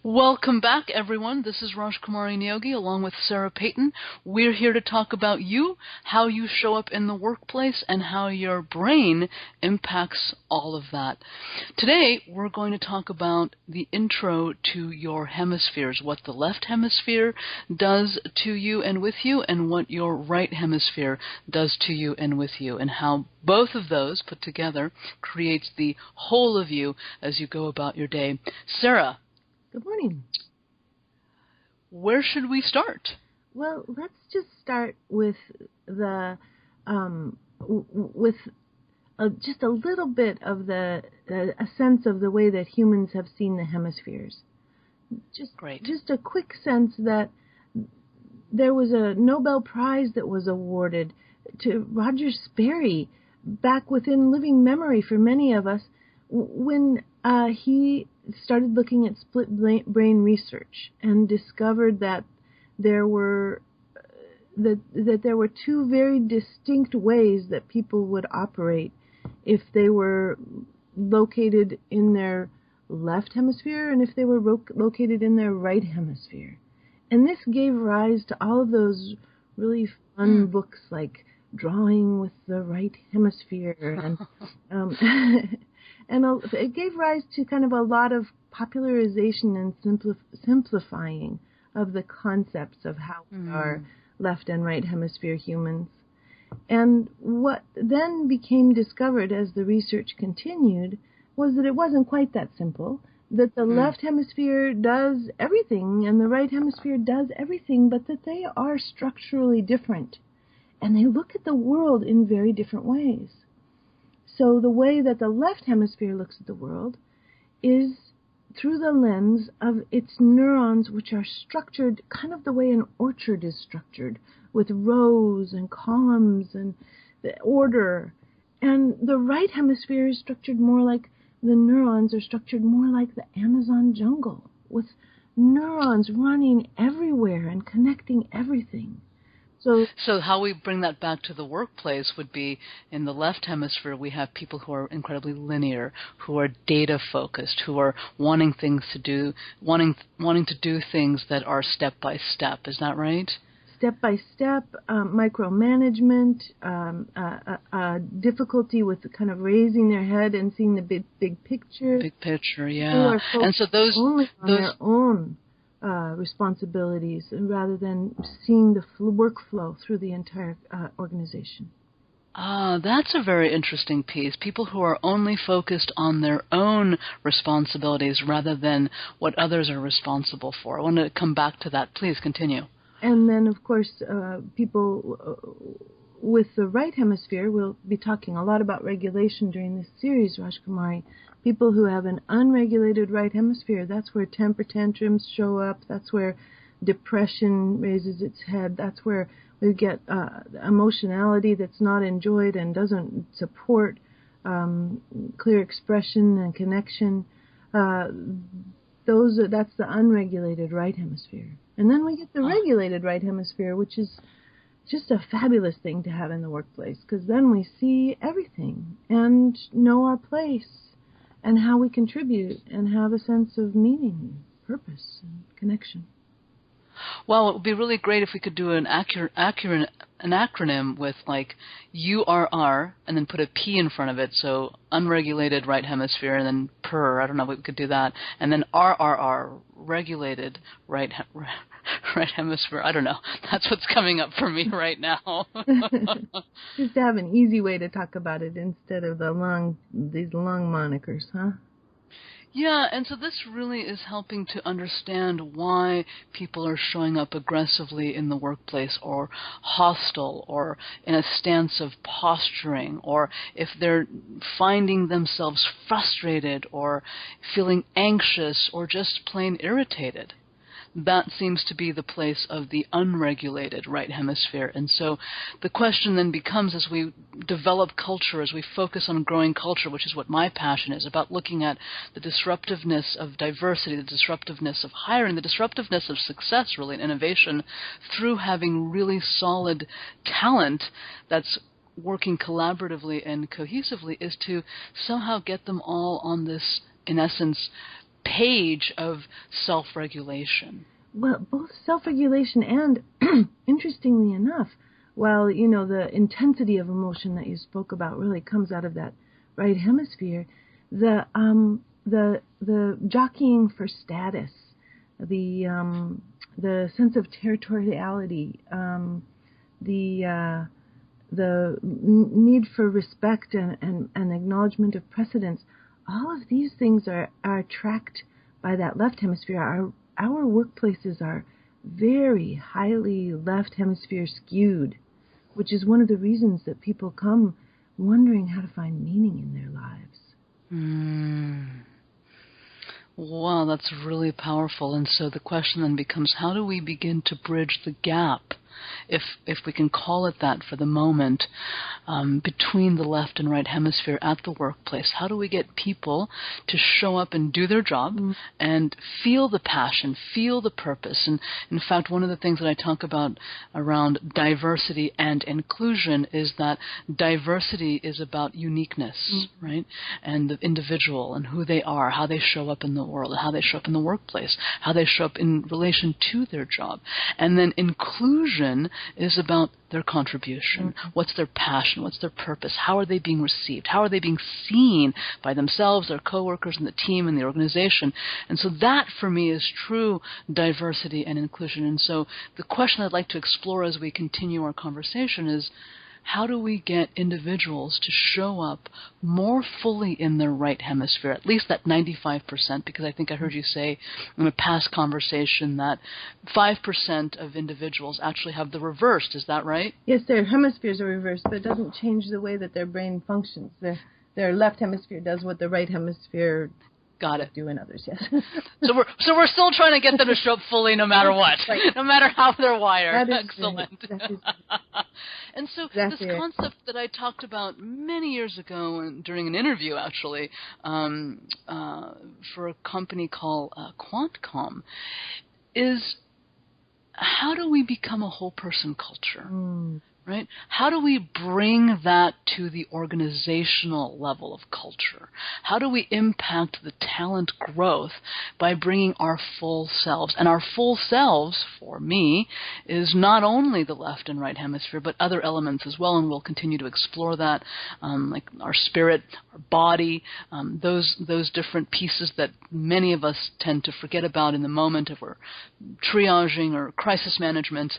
Welcome back, everyone. This is Rajkumari Neogy along with Sarah Peyton. We're here to talk about you, how you show up in the workplace, and how your brain impacts all of that. Today, we're going to talk about the intro to your hemispheres, what the left hemisphere does to you and with you, and what your right hemisphere does to you and with you, and how both of those put together creates the whole of you as you go about your day. Sarah. Good morning. Where should we start? Well, let's just start with the just a little bit of a sense of the way that humans have seen the hemispheres. Just a quick sense that there was a Nobel Prize that was awarded to Roger Sperry back within living memory for many of us when he started looking at split brain research and discovered that there were two very distinct ways that people would operate if they were located in their left hemisphere and if they were located in their right hemisphere. And this gave rise to all of those really fun books like Drawing with the Right Hemisphere and and it gave rise to kind of a lot of popularization and simplifying of the concepts of how we are left and right hemisphere humans. And what then became discovered as the research continued was that it wasn't quite that simple, that the left hemisphere does everything and the right hemisphere does everything, but that they are structurally different. And they look at the world in very different ways. So the way that the left hemisphere looks at the world is through the lens of its neurons, which are structured kind of the way an orchard is structured, with rows and columns and the order. And the right hemisphere is structured more like the neurons are structured more like the Amazon jungle, with neurons running everywhere and connecting everything. So how we bring that back to the workplace would be in the left hemisphere we have people who are incredibly linear, who are data focused, who are wanting to do things that are step by step. Is that right? Step by step, micromanagement, difficulty with kind of raising their head and seeing the big picture. Big picture, yeah. And so those only on their own responsibilities rather than seeing the workflow through the entire organization. That's a very interesting piece. People who are only focused on their own responsibilities rather than what others are responsible for. I want to come back to that. Please continue. And then, of course, people with the right hemisphere, we'll be talking a lot about regulation during this series, Rajkumari. People who have an unregulated right hemisphere, that's where temper tantrums show up, that's where depression raises its head, that's where we get emotionality that's not enjoyed and doesn't support clear expression and connection. That's the unregulated right hemisphere. And then we get the regulated right hemisphere, which is just a fabulous thing to have in the workplace, because then we see everything and know our place and how we contribute and have a sense of meaning, purpose, and connection. Well, it would be really great if we could do an acronym with like URR and then put a P in front of it, so unregulated right hemisphere, and then PER, I don't know if we could do that, and then RRR, regulated right hemisphere. I don't know. That's what's coming up for me right now. Just to have an easy way to talk about it instead of these long monikers, huh? Yeah, and so this really is helping to understand why people are showing up aggressively in the workplace or hostile or in a stance of posturing, or if they're finding themselves frustrated or feeling anxious or just plain irritated. That seems to be the place of the unregulated right hemisphere. And so the question then becomes, as we develop culture, as we focus on growing culture, which is what my passion is, about looking at the disruptiveness of diversity, the disruptiveness of hiring, the disruptiveness of success, really, and innovation, through having really solid talent that's working collaboratively and cohesively, is to somehow get them all on this, in essence, page of self-regulation? Well, both self-regulation and, interestingly enough, while, the intensity of emotion that you spoke about really comes out of that right hemisphere, the jockeying for status, the sense of territoriality, the need for respect and acknowledgement of precedence, all of these things are tracked by that left hemisphere. Our workplaces are very highly left hemisphere skewed, which is one of the reasons that people come wondering how to find meaning in their lives. Wow, that's really powerful. And so the question then becomes, how do we begin to bridge the gap, if we can call it that for the moment, between the left and right hemisphere at the workplace? How do we get people to show up and do their job and feel the passion, feel the purpose? And in fact, one of the things that I talk about around diversity and inclusion is that diversity is about uniqueness, right? And the individual and who they are, how they show up in the world, how they show up in the workplace, how they show up in relation to their job. And then inclusion is about their contribution. What's their passion? What's their purpose? How are they being received? How are they being seen by themselves, their coworkers, and the team and the organization? And so that, for me, is true diversity and inclusion. And so the question I'd like to explore as we continue our conversation is, how do we get individuals to show up more fully in their right hemisphere, at least that 95%, because I think I heard you say in a past conversation that 5% of individuals actually have the reversed. Is that right? Yes, their hemispheres are reversed, but it doesn't change the way that their brain functions. Their left hemisphere does what the right hemisphere Got it. do in others, yes. So we're still trying to get them to show up fully no matter what, right. No matter how they're wired. That is excellent. That is and so exactly this concept that I talked about many years ago during an interview, actually, for a company called QuantCom, is how do we become a whole person culture? Right? How do we bring that to the organizational level of culture? How do we impact the talent growth by bringing our full selves? And our full selves, for me, is not only the left and right hemisphere, but other elements as well, and we'll continue to explore that, like our spirit, our body, those different pieces that many of us tend to forget about in the moment if we're triaging or crisis management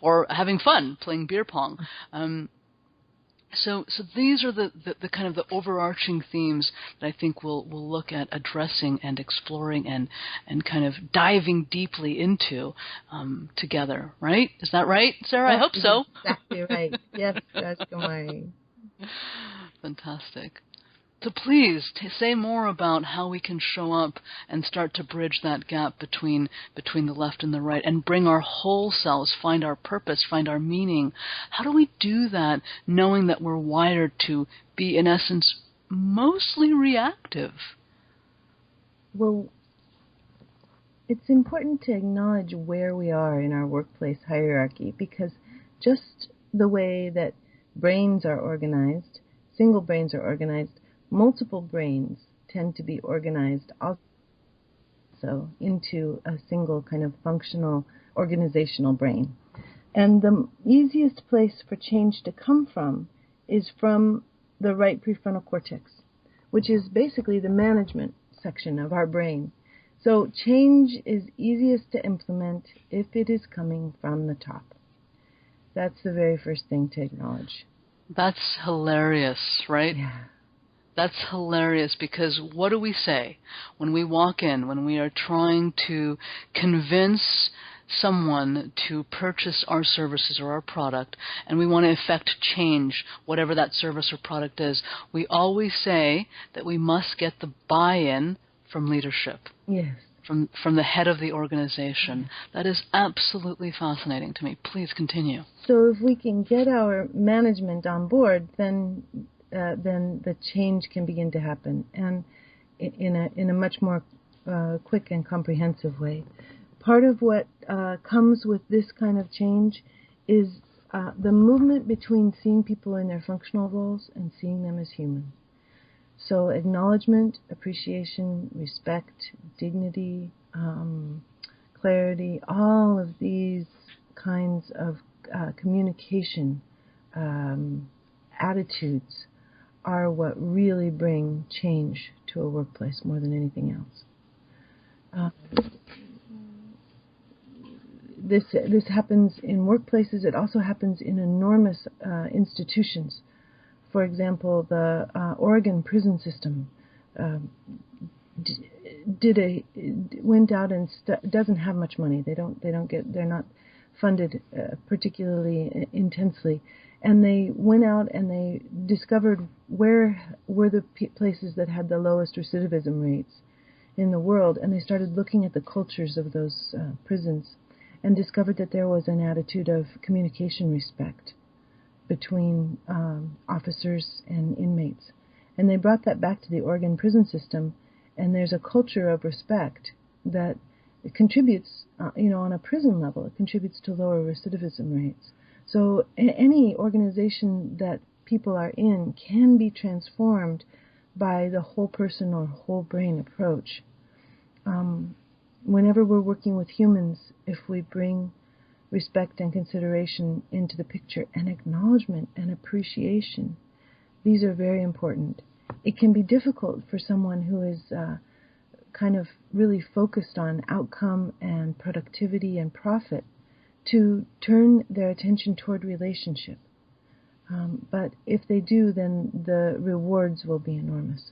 or having fun, playing beer pong. So these are the kind of the overarching themes that I think we'll look at addressing and exploring and kind of diving deeply into together, right? Is that right, Sarah? I hope so. Exactly right. Yes, Rajkumari. Fantastic. So please say more about how we can show up and start to bridge that gap between the left and the right and bring our whole selves, find our purpose, find our meaning. How do we do that knowing that we're wired to be, in essence, mostly reactive? Well, it's important to acknowledge where we are in our workplace hierarchy, because just the way that brains are organized, single brains are organized, multiple brains tend to be organized also into a single kind of functional organizational brain. And the easiest place for change to come from is from the right prefrontal cortex, which is basically the management section of our brain. So change is easiest to implement if it is coming from the top. That's the very first thing to acknowledge. That's hilarious, right? Yeah. That's hilarious, because what do we say when we walk in, when we are trying to convince someone to purchase our services or our product, and we want to effect change, whatever that service or product is? We always say that we must get the buy-in from leadership. Yes. From the head of the organization. That is absolutely fascinating to me. Please continue. So if we can get our management on board, then the change can begin to happen, and in a much more quick and comprehensive way. Part of what comes with this kind of change is the movement between seeing people in their functional roles and seeing them as human. So acknowledgement, appreciation, respect, dignity, clarity, all of these kinds of communication attitudes are what really bring change to a workplace more than anything else. This happens in workplaces. It also happens in enormous institutions. For example, the Oregon prison system went out and doesn't have much money. They're not funded particularly intensely, and they went out and they discovered where were the places that had the lowest recidivism rates in the world, and they started looking at the cultures of those prisons, and discovered that there was an attitude of communication, respect between officers and inmates. And they brought that back to the Oregon prison system, and there's a culture of respect that contributes, on a prison level, it contributes to lower recidivism rates. So any organization that people are in can be transformed by the whole person or whole brain approach. Whenever we're working with humans, if we bring respect and consideration into the picture, and acknowledgement and appreciation, these are very important. It can be difficult for someone who is kind of really focused on outcome and productivity and profit to turn their attention toward relationship. But if they do, then the rewards will be enormous.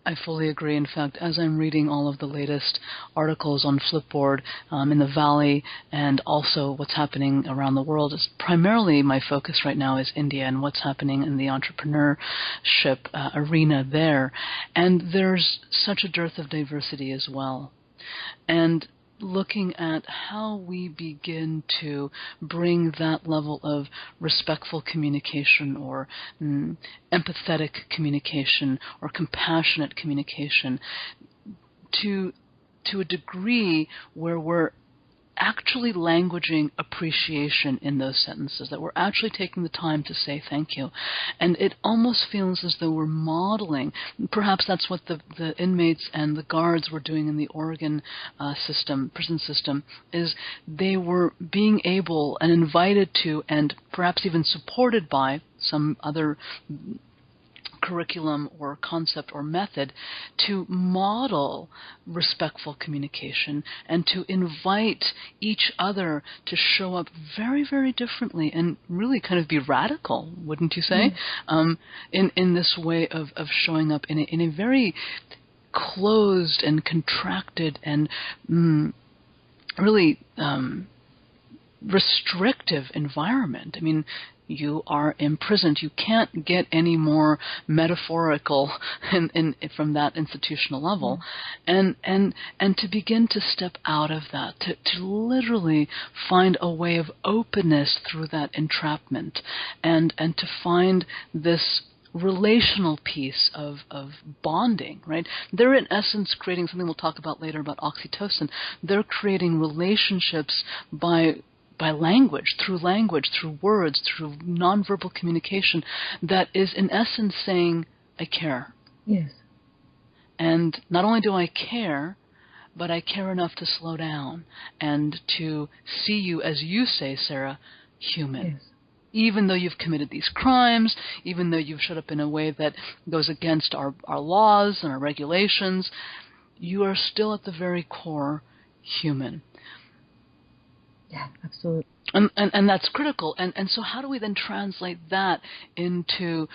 I fully agree. In fact, as I'm reading all of the latest articles on Flipboard in the Valley, and also what's happening around the world, is primarily my focus right now is India and what's happening in the entrepreneurship arena there. And there's such a dearth of diversity as well. And looking at how we begin to bring that level of respectful communication or empathetic communication or compassionate communication to a degree where we're actually languaging appreciation in those sentences, that we're actually taking the time to say thank you. And it almost feels as though we're modeling, perhaps that's what the inmates and the guards were doing in the Oregon prison system, is they were being able and invited to, and perhaps even supported by some other curriculum or concept or method, to model respectful communication and to invite each other to show up very, very differently and really kind of be radical, wouldn't you say? In this way of showing up in a very closed and contracted and really restrictive environment. I mean, you are imprisoned. You can't get any more metaphorical from that institutional level. And to begin to step out of that, to literally find a way of openness through that entrapment, and to find this relational piece of bonding, right? They're in essence creating something we'll talk about later about oxytocin. They're creating relationships by language, through words, through nonverbal communication, that is in essence saying, I care. Yes. And not only do I care, but I care enough to slow down and to see you, as you say, Sarah, human. Yes. Even though you've committed these crimes, even though you've showed up in a way that goes against our laws and our regulations, you are still at the very core human. Yeah, absolutely. And that's critical. And so how do we then translate that into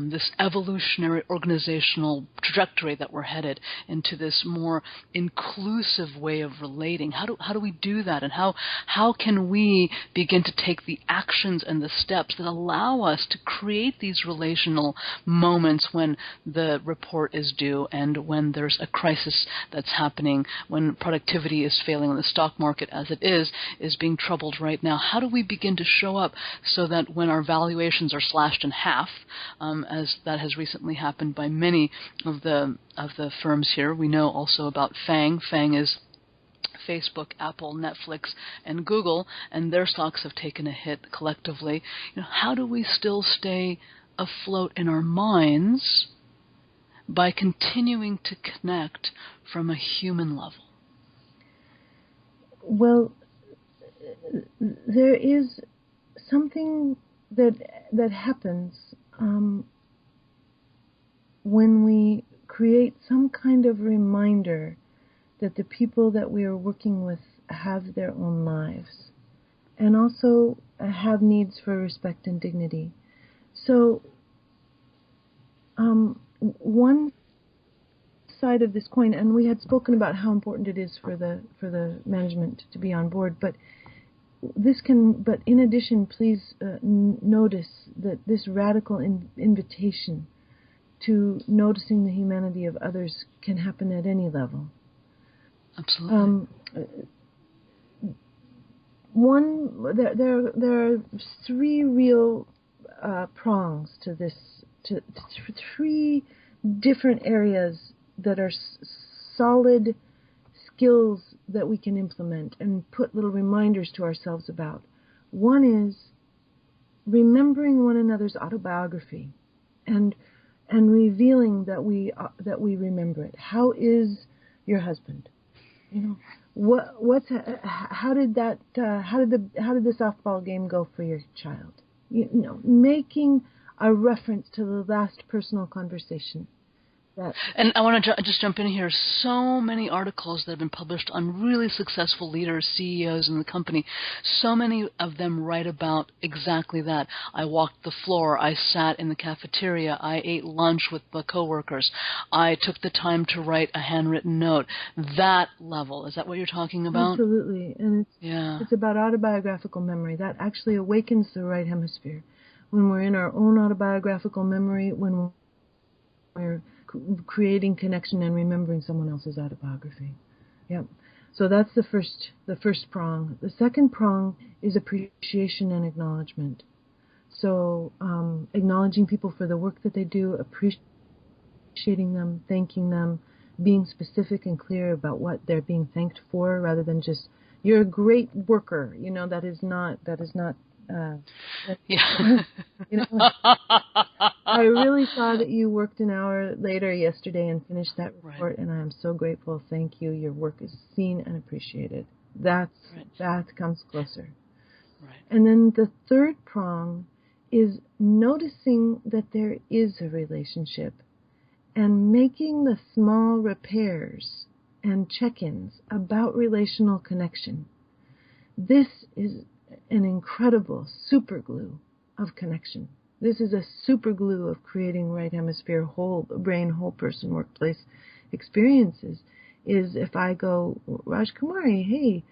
this evolutionary organizational trajectory that we're headed, into this more inclusive way of relating? How do we do that? And how can we begin to take the actions and the steps that allow us to create these relational moments when the report is due and when there's a crisis that's happening, when productivity is failing, when the stock market as it is being troubled right now? How do we begin to show up so that when our valuations are slashed in half, as that has recently happened by many of the firms here? We know also about FANG. FANG is Facebook, Apple, Netflix, and Google, and their stocks have taken a hit collectively. How do we still stay afloat in our minds by continuing to connect from a human level? Well, there is something that happens when we create some kind of reminder that the people that we are working with have their own lives and also have needs for respect and dignity. So one side of this coin, and we had spoken about how important it is for the management to be on board, but in addition, please notice that this radical invitation to noticing the humanity of others can happen at any level. Absolutely. There are three real prongs to this, to three different areas that are solid skills that we can implement and put little reminders to ourselves about. One is remembering one another's autobiography and revealing that we remember it. How is your husband? You know, how did the softball game go for your child? You know, making a reference to the last personal conversation. And I want to just jump in here. So many articles that have been published on really successful leaders, CEOs in the company, so many of them write about exactly that. I walked the floor. I sat in the cafeteria. I ate lunch with my coworkers. I took the time to write a handwritten note. That level, is that what you're talking about? Absolutely. And it's about autobiographical memory. That actually awakens the right hemisphere. When we're in our own autobiographical memory, when we're creating connection and remembering someone else's autobiography. Yep. So that's the first prong. The second prong is appreciation and acknowledgement. So acknowledging people for the work that they do, appreciating them, thanking them, being specific and clear about what they're being thanked for, rather than just "you're a great worker." You know, that is not. Yeah. You know, I really saw that you worked an hour later yesterday and finished that report, and I am so grateful. Thank you. Your work is seen and appreciated. That comes closer. Right. And then the third prong is noticing that there is a relationship and making the small repairs and check-ins about relational connection. This is an incredible super glue of connection. This is a super glue of creating right hemisphere, whole brain, whole person workplace experiences. Is if I go, Rajkumari, hey,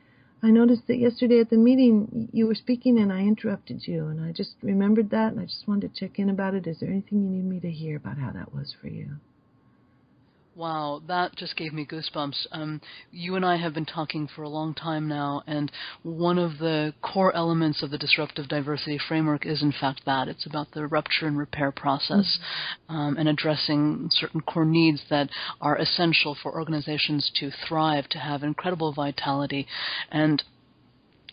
I noticed that yesterday at the meeting you were speaking and I interrupted you, and I just remembered that and I just wanted to check in about it. Is there anything you need me to hear about how that was for you? Wow, that just gave me goosebumps. You and I have been talking for a long time now, and one of the core elements of the disruptive diversity framework is, in fact, that. It's about the rupture and repair process, and addressing certain core needs that are essential for organizations to thrive, to have incredible vitality, and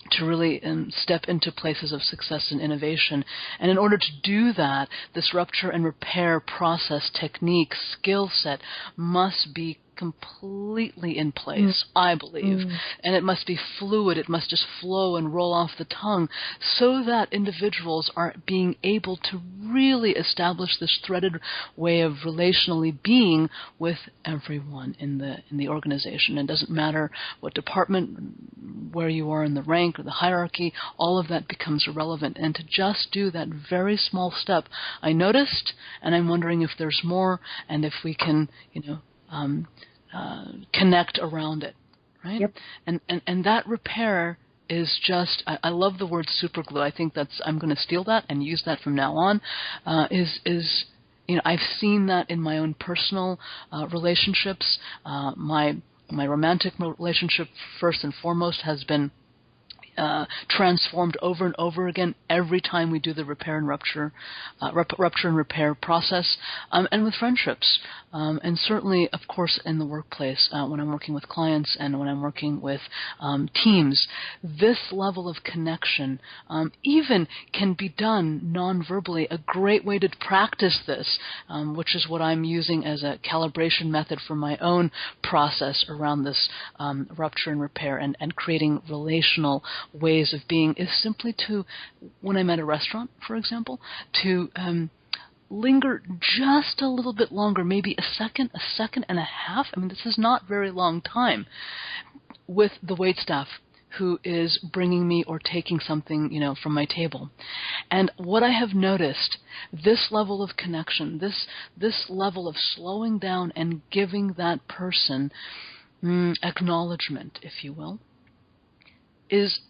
to really step into places of success and innovation. And in order to do that, this rupture and repair process, technique, skill set must be completely in place, I believe. And it must be fluid. It must just flow and roll off the tongue so that individuals are being able to really establish this threaded way of relationally being with everyone in the organization. It doesn't matter what department, where you are in the rank or the hierarchy, all of that becomes irrelevant. And to just do that very small step, I noticed, and I'm wondering if there's more, and if we can, connect around it, right? Yep. And that repair is just, I love the word superglue. I think I'm going to steal that and use that from now on. I've seen that in my own personal relationships. My romantic relationship, first and foremost, has been transformed over and over again every time we do the repair and rupture and repair process, and with friendships, and certainly, of course, in the workplace when I'm working with clients and when I'm working with teams. This level of connection even can be done non-verbally. A great way to practice this, which is what I'm using as a calibration method for my own process around this rupture and repair and creating relational ways of being, is simply to, when I'm at a restaurant, for example, to linger just a little bit longer, maybe a second and a half. I mean, this is not very long time, with the waitstaff who is bringing me or taking something, from my table. And what I have noticed, this level of connection, this level of slowing down and giving that person acknowledgement, if you will, is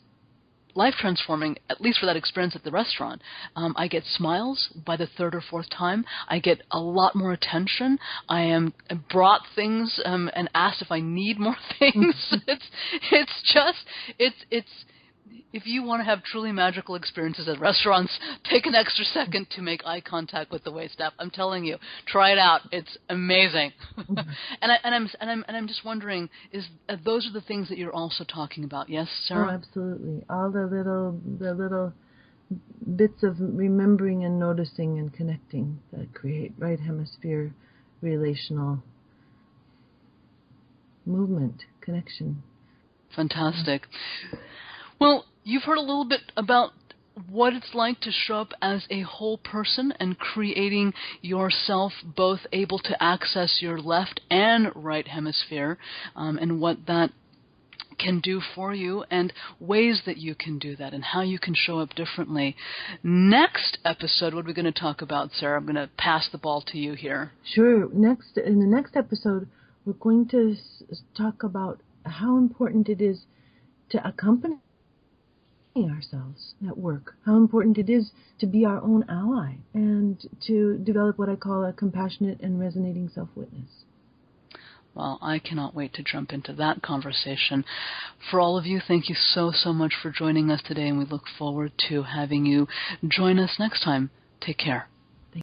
life transforming, at least for that experience at the restaurant. I get smiles by the third or fourth time. I get a lot more attention. I am brought things and asked if I need more things. It's if you want to have truly magical experiences at restaurants, take an extra second to make eye contact with the waitstaff. I'm telling you, try it out. It's amazing. and I'm just wondering, those are the things that you're also talking about? Yes, Sarah? Oh, absolutely. All the little bits of remembering and noticing and connecting that create right hemisphere relational movement, connection. Fantastic. Well, you've heard a little bit about what it's like to show up as a whole person and creating yourself both able to access your left and right hemisphere, and what that can do for you and ways that you can do that and how you can show up differently. Next episode, what are we going to talk about, Sarah? I'm going to pass the ball to you here. Sure. In the next episode, we're going to talk about how important it is to accompany ourselves at work, how important it is to be our own ally and to develop what I call a compassionate and resonating self-witness. Well, I cannot wait to jump into that conversation. For all of you, thank you so much for joining us today, and we look forward to having you join us next time. Take care.